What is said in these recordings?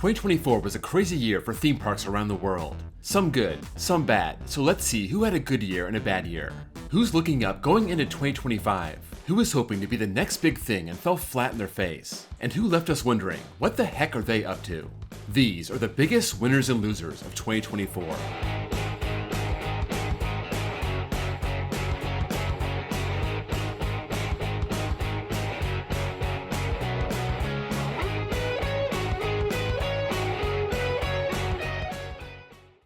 2024 was a crazy year for theme parks around the world. Some good, some bad, so let's see who had a good year and a bad year. Who's looking up going into 2025? Who was hoping to be the next big thing and fell flat in their face? And who left us wondering, what the heck are they up to? These are the biggest winners and losers of 2024.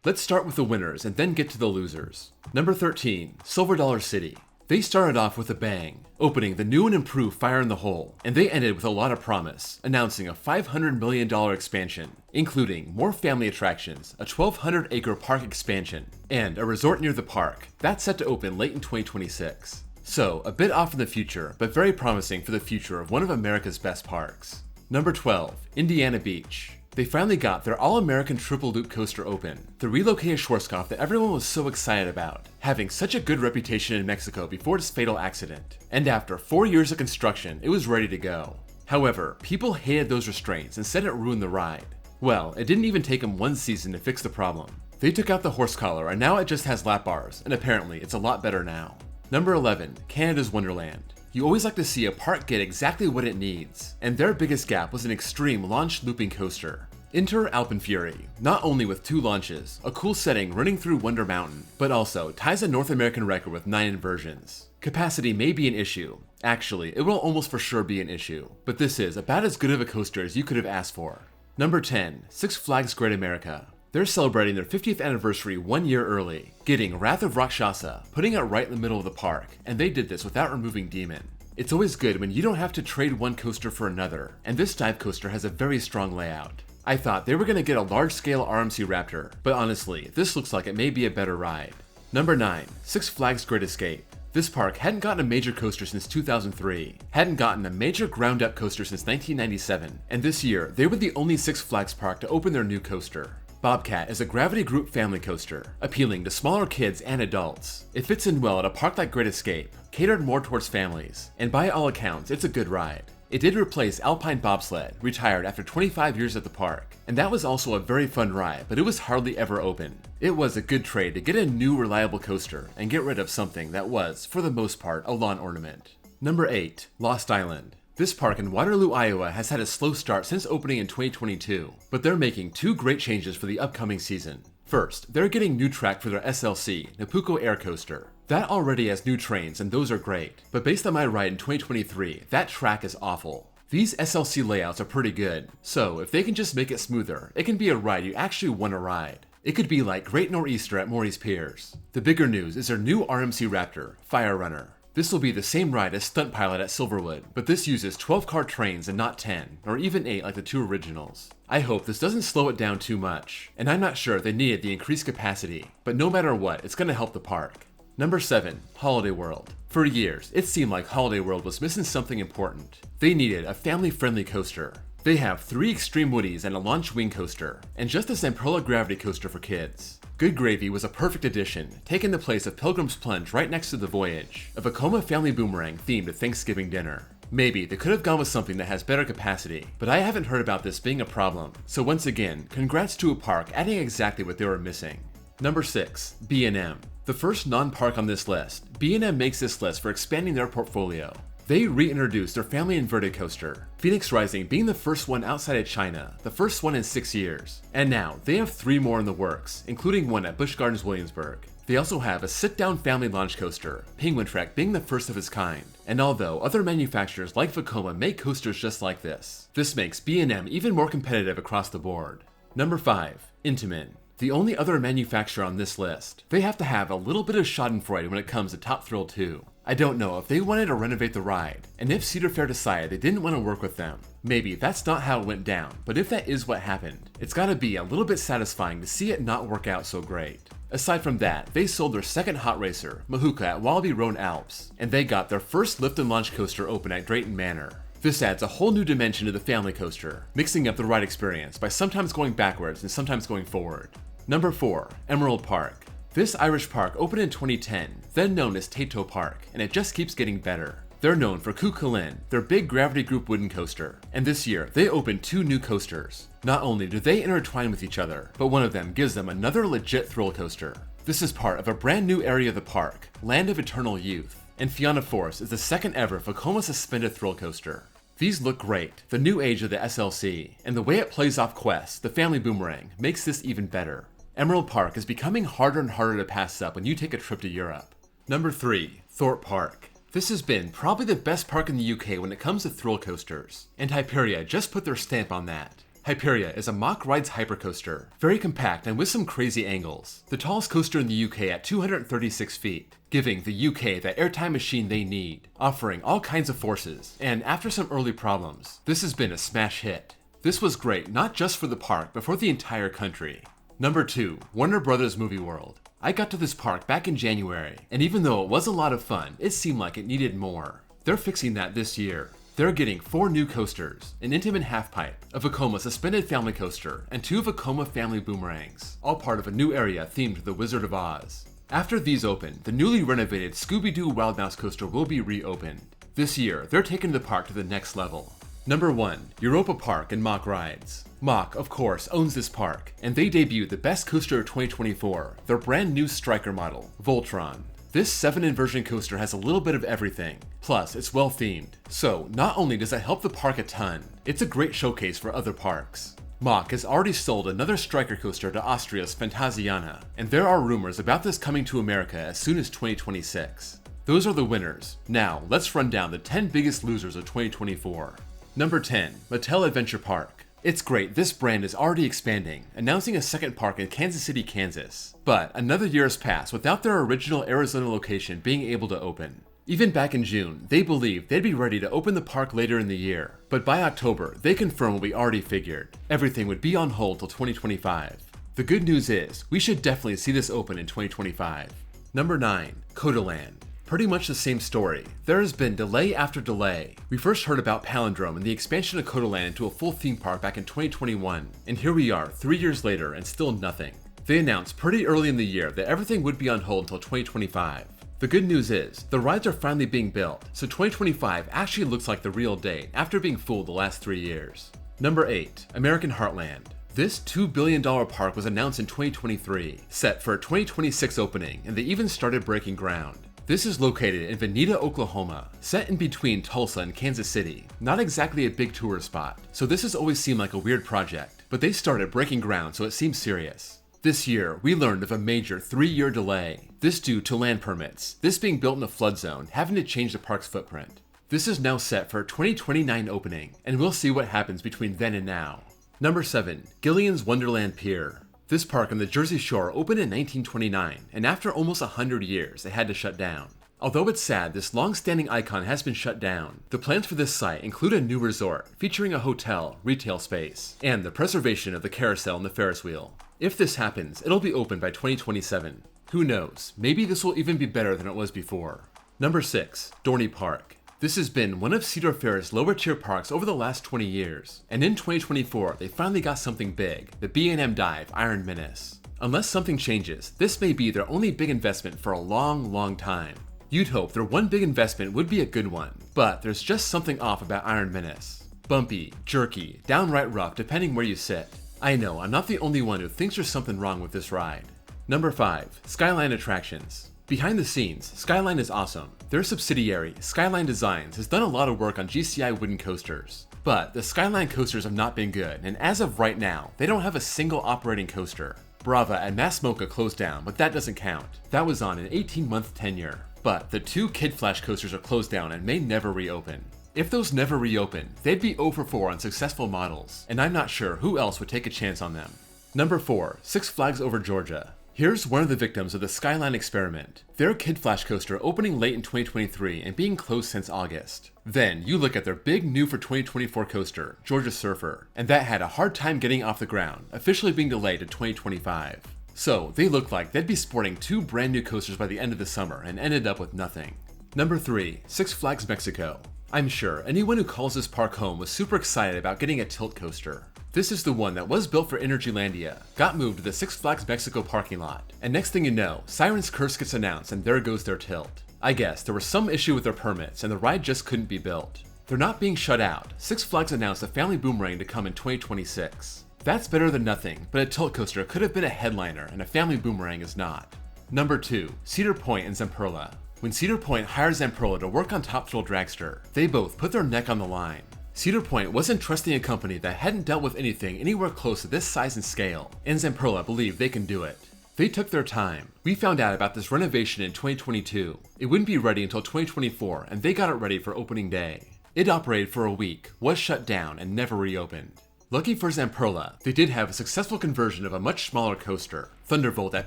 Let's start with the winners and then get to the losers. Number 13, Silver Dollar City. They started off with a bang, opening the new and improved Fire in the Hole, and they ended with a lot of promise, announcing a $500 million expansion, including more family attractions, a 1,200-acre park expansion, and a resort near the park. That's set to open late in 2026. So, a bit off in the future, but very promising for the future of one of America's best parks. Number 12, Indiana Beach. They finally got their all-American triple loop coaster open, the relocated Schwarzkopf that everyone was so excited about, having such a good reputation in Mexico before its fatal accident. And after 4 years of construction, it was ready to go. However, people hated those restraints and said it ruined the ride. Well, it didn't even take them one season to fix the problem. They took out the horse collar and now it just has lap bars, and apparently it's a lot better now. Number 11, Canada's Wonderland. You always like to see a park get exactly what it needs, and their biggest gap was an extreme launch looping coaster. Enter Alpenfury, not only with 2 launches, a cool setting running through Wonder Mountain, but also ties a North American record with 9 inversions. Capacity may be an issue. Actually, it will almost for sure be an issue, but this is about as good of a coaster as you could have asked for. Number 10, Six Flags Great America. They're celebrating their 50th anniversary 1 year early, getting Wrath of Rakshasa, putting it right in the middle of the park, and they did this without removing Demon. It's always good when you don't have to trade one coaster for another, and this dive coaster has a very strong layout. I thought they were going to get a large-scale RMC Raptor, but honestly, this looks like it may be a better ride. Number 9, Six Flags Great Escape. This park hadn't gotten a major coaster since 2003, hadn't gotten a major ground-up coaster since 1997, and this year, they were the only Six Flags park to open their new coaster. Bobcat is a gravity group family coaster, appealing to smaller kids and adults. It fits in well at a park like Great Escape, catered more towards families, and by all accounts, it's a good ride. It did replace Alpine Bobsled, retired after 25 years at the park, and that was also a very fun ride, but it was hardly ever open. It was a good trade to get a new reliable coaster and get rid of something that was, for the most part, a lawn ornament. Number 8, Lost Island. This park in Waterloo, Iowa has had a slow start since opening in 2022, but they're making 2 great changes for the upcoming season. First, they're getting new track for their SLC, Napuco Air Coaster. That already has new trains and those are great, but based on my ride in 2023, that track is awful. These SLC layouts are pretty good, so if they can just make it smoother, it can be a ride you actually want to ride. It could be like Great Nor'easter at Maurice Piers. The bigger news is their new RMC Raptor, Fire Runner. This will be the same ride as Stunt Pilot at Silverwood, but this uses 12-car trains and not 10, or even 8 like the 2 originals. I hope this doesn't slow it down too much, and I'm not sure they needed the increased capacity, but no matter what, it's going to help the park. Number 7, Holiday World. For years, it seemed like Holiday World was missing something important. They needed a family-friendly coaster. They have 3 Extreme Woodies and a launch wing coaster, and just a Zamperla gravity coaster for kids. Good Gravy was a perfect addition, taking the place of Pilgrim's Plunge right next to The Voyage, a Vekoma family boomerang themed to Thanksgiving dinner. Maybe they could have gone with something that has better capacity, but I haven't heard about this being a problem, so once again, congrats to a park adding exactly what they were missing. Number 6, B&M. The first non-park on this list, B&M makes this list for expanding their portfolio. They reintroduced their family inverted coaster, Phoenix Rising being the first one outside of China, the first one in 6 years. And now, they have 3 more in the works, including one at Busch Gardens Williamsburg. They also have a sit-down family launch coaster, Penguin Trek being the first of its kind. And although other manufacturers like Vekoma make coasters just like this makes B&M even more competitive across the board. Number 5, Intamin. The only other manufacturer on this list. They have to have a little bit of schadenfreude when it comes to Top Thrill 2. I don't know if they wanted to renovate the ride, and if Cedar Fair decided they didn't want to work with them. Maybe that's not how it went down, but if that is what happened, it's gotta be a little bit satisfying to see it not work out so great. Aside from that, they sold their second hot racer, Mahuka at Wallaby Roan Alps, and they got their first lift and launch coaster open at Drayton Manor. This adds a whole new dimension to the family coaster, mixing up the ride experience by sometimes going backwards and sometimes going forward. Number 4, Emerald Park. This Irish park opened in 2010, then known as Tato Park, and it just keeps getting better. They're known for Kukulin, their big gravity group wooden coaster, and this year they opened 2 new coasters. Not only do they intertwine with each other, but one of them gives them another legit thrill coaster. This is part of a brand new area of the park, Land of Eternal Youth, and Fianna Force is the second ever Vekoma suspended thrill coaster. These look great, the new age of the SLC, and the way it plays off quests, the family boomerang, makes this even better. Emerald Park is becoming harder and harder to pass up when you take a trip to Europe. Number 3. Thorpe Park. This has been probably the best park in the UK when it comes to thrill coasters, and Hyperia just put their stamp on that. Hyperia is a mock rides hypercoaster, very compact and with some crazy angles. The tallest coaster in the UK at 236 feet, giving the UK that airtime machine they need, offering all kinds of forces, and after some early problems, this has been a smash hit. This was great not just for the park, but for the entire country. Number 2. Warner Brothers Movie World. I got to this park back in January, and even though it was a lot of fun, it seemed like it needed more. They're fixing that this year. They're getting 4 new coasters, an Intamin halfpipe, a Vekoma suspended family coaster, and 2 Vekoma family boomerangs, all part of a new area themed to the Wizard of Oz. After these open, the newly renovated Scooby-Doo Wild Mouse coaster will be reopened. This year, they're taking the park to the next level. Number 1. Europa Park and Mock Rides. Mock, of course, owns this park, and they debuted the best coaster of 2024, their brand new striker model, Vulture. This 7-inversion coaster has a little bit of everything, plus it's well themed, so not only does it help the park a ton, it's a great showcase for other parks. Mock has already sold another striker coaster to Austria's Phantasiana, and there are rumors about this coming to America as soon as 2026. Those are the winners. Now, let's run down the 10 biggest losers of 2024. Number 10. Mattel Adventure Park. It's great this brand is already expanding, announcing a second park in Kansas City, Kansas. But another year has passed without their original Arizona location being able to open. Even back in June, they believed they'd be ready to open the park later in the year, but by October, they confirmed what we already figured. Everything would be on hold till 2025. The good news is, we should definitely see this open in 2025. Number 9. Codaland. Pretty much the same story. There has been delay after delay. We first heard about Palindrome and the expansion of Codaland into a full theme park back in 2021, and here we are 3 years later and still nothing. They announced pretty early in the year that everything would be on hold until 2025. The good news is, the rides are finally being built, so 2025 actually looks like the real date after being fooled the last 3 years. Number 8. American Heartland. This $2 billion park was announced in 2023, set for a 2026 opening, and they even started breaking ground. This is located in Veneta, Oklahoma, set in between Tulsa and Kansas City. Not exactly a big tourist spot, so this has always seemed like a weird project, but they started breaking ground so it seems serious. This year, we learned of a major 3-year delay. This due to land permits, this being built in a flood zone, having to change the park's footprint. This is now set for a 2029 opening, and we'll see what happens between then and now. Number 7. Gillian's Wonderland Pier. This park on the Jersey Shore opened in 1929, and after almost 100 years, it had to shut down. Although it's sad this long-standing icon has been shut down, the plans for this site include a new resort featuring a hotel, retail space, and the preservation of the carousel and the Ferris wheel. If this happens, it'll be open by 2027. Who knows, maybe this will even be better than it was before. Number 6. Dorney Park. This has been one of Cedar Fair's lower tier parks over the last 20 years, and in 2024 they finally got something big, the B&M Dive Iron Menace. Unless something changes, this may be their only big investment for a long time. You'd hope their one big investment would be a good one, but there's just something off about Iron Menace. Bumpy, jerky, downright rough depending where you sit. I know, I'm not the only one who thinks there's something wrong with this ride. Number 5. Skyline Attractions. Behind the scenes, Skyline is awesome. Their subsidiary, Skyline Designs, has done a lot of work on GCI wooden coasters. But the Skyline coasters have not been good, and as of right now, they don't have a single operating coaster. Brava and Mass Mocha closed down, but that doesn't count. That was on an 18-month tenure. But the 2 Kid Flash coasters are closed down and may never reopen. If those never reopen, they'd be 0 for 4 on successful models, and I'm not sure who else would take a chance on them. Number 4. Six Flags Over Georgia. Here's one of the victims of the Skyline experiment. Their Kid Flash coaster opening late in 2023 and being closed since August. Then you look at their big new for 2024 coaster, Georgia Surfer, and that had a hard time getting off the ground, officially being delayed to 2025. So they looked like they'd be sporting 2 brand new coasters by the end of the summer and ended up with nothing. Number 3. Six Flags Mexico. I'm sure anyone who calls this park home was super excited about getting a tilt coaster. This is the one that was built for Energylandia, got moved to the Six Flags Mexico parking lot, and next thing you know, Siren's Curse gets announced and there goes their tilt. I guess there was some issue with their permits and the ride just couldn't be built. They're not being shut out. Six Flags announced a family boomerang to come in 2026. That's better than nothing, but a tilt coaster could have been a headliner and a family boomerang is not. Number 2, Cedar Point and Zamperla. When Cedar Point hired Zamperla to work on Top Thrill Dragster, they both put their neck on the line. Cedar Point wasn't trusting a company that hadn't dealt with anything anywhere close to this size and scale, and Zamperla believed they can do it. They took their time. We found out about this renovation in 2022. It wouldn't be ready until 2024, and they got it ready for opening day. It operated for a week, was shut down, and never reopened. Lucky for Zamperla, they did have a successful conversion of a much smaller coaster, Thunderbolt at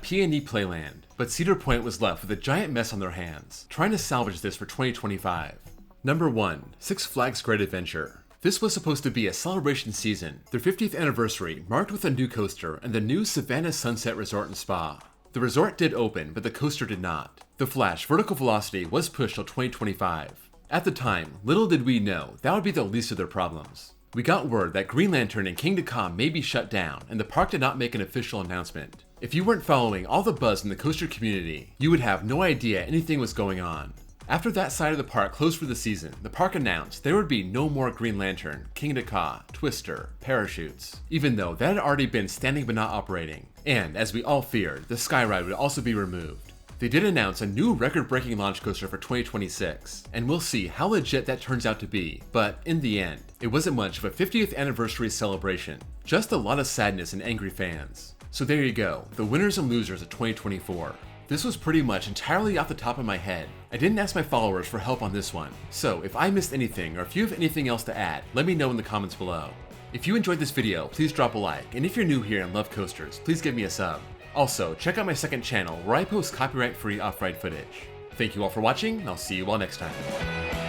P&E Playland, but Cedar Point was left with a giant mess on their hands, trying to salvage this for 2025. Number 1, Six Flags Great Adventure. This was supposed to be a celebration season, their 50th anniversary marked with a new coaster and the new Savannah Sunset Resort and Spa. The resort did open, but the coaster did not. The Flash Vertical Velocity was pushed till 2025. At the time, little did we know that would be the least of their problems. We got word that Green Lantern and Kingda Ka may be shut down, and the park did not make an official announcement. If you weren't following all the buzz in the coaster community, you would have no idea anything was going on. After that side of the park closed for the season, the park announced there would be no more Green Lantern, Kingda Ka, Twister, Parachutes, even though that had already been standing but not operating. And, as we all feared, the Sky Ride would also be removed. They did announce a new record-breaking launch coaster for 2026, and we'll see how legit that turns out to be, but in the end, it wasn't much of a 50th anniversary celebration, just a lot of sadness and angry fans. So there you go, the winners and losers of 2024. This was pretty much entirely off the top of my head. I didn't ask my followers for help on this one, so if I missed anything or if you have anything else to add, let me know in the comments below. If you enjoyed this video, please drop a like, and if you're new here and love coasters, please give me a sub. Also, check out my second channel where I post copyright-free off-ride footage. Thank you all for watching, and I'll see you all next time.